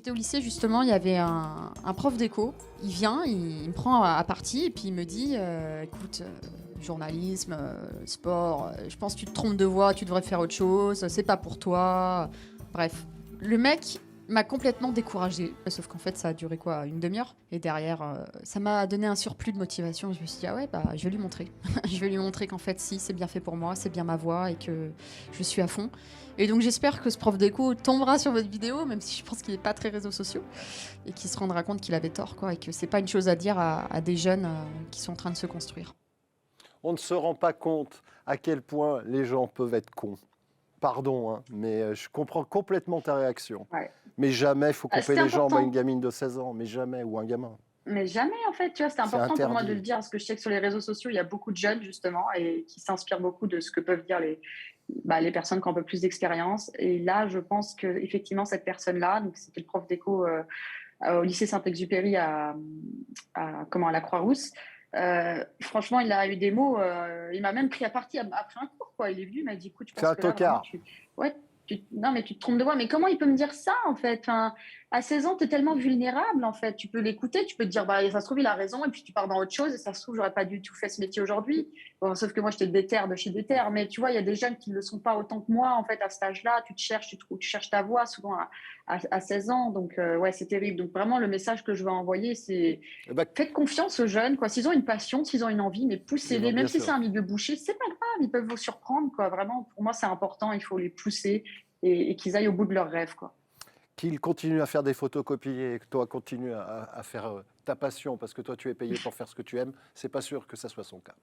j'étais au lycée, justement, il y avait un prof d'éco. Il vient, il me prend à partie et puis il me dit écoute, journalisme, sport, je pense que tu te trompes de voie, tu devrais faire autre chose, c'est pas pour toi. Bref, le mec m'a complètement découragée. Sauf qu'en fait, ça a duré quoi, une demi-heure. Et derrière, ça m'a donné un surplus de motivation. Je me suis dit, ah ouais, bah, je vais lui montrer. Je vais lui montrer qu'en fait, si, c'est bien fait pour moi, c'est bien ma voie et que je suis à fond. Et donc j'espère que ce prof d'éco tombera sur votre vidéo, même si je pense qu'il n'est pas très réseaux sociaux, et qu'il se rendra compte qu'il avait tort, quoi, et que c'est pas une chose à dire à des jeunes qui sont en train de se construire. On ne se rend pas compte à quel point les gens peuvent être cons. Pardon, hein, mais je comprends complètement ta réaction. Ouais. Mais jamais il faut couper C'était les jambes à une important. gamine de 16 ans, mais jamais, ou un gamin. Mais jamais, en fait, tu vois, c'était C'est important pour moi de le interdit. dire, parce que je sais que sur les réseaux sociaux, il y a beaucoup de jeunes, justement, et qui s'inspirent beaucoup de ce que peuvent dire les personnes qui ont un peu plus d'expérience. Et là, je pense que effectivement cette personne-là, donc c'était le prof d'éco au lycée Saint-Exupéry à la Croix-Rousse, franchement, il a eu des mots, il m'a même pris à partie après un cours, quoi. Il est venu, il m'a dit, écoute, je C'est pense un que là, vraiment, tocard. ouais, non, mais tu te trompes de voix. Mais comment il peut me dire ça, en fait? Enfin, à 16 ans, tu es tellement vulnérable, en fait. Tu peux l'écouter, tu peux te dire, bah, ça se trouve, il a raison, et puis tu pars dans autre chose, et ça se trouve, j'aurais pas du tout fait ce métier aujourd'hui. Bon, sauf que moi, j'étais déter de chez déter. Mais tu vois, il y a des jeunes qui ne le sont pas autant que moi, en fait, à cet âge-là. Tu te cherches, tu cherches ta voie, souvent à 16 ans. Donc, ouais, c'est terrible. Donc, vraiment, le message que je veux envoyer, c'est Eh ben, faites confiance aux jeunes, quoi. S'ils ont une passion, s'ils ont une envie, mais mais non, poussez-les. Même bien si c'est sûr. un milieu bouché, c'est pas grave, ils peuvent vous surprendre, quoi. Vraiment, pour moi, c'est important. Il faut les pousser et qu'ils aillent au bout de leurs rêves, quoi. Qu'il continue à faire des photocopies et que toi continue à faire ta passion parce que toi tu es payé pour faire ce que tu aimes, c'est pas sûr que ça soit son cas.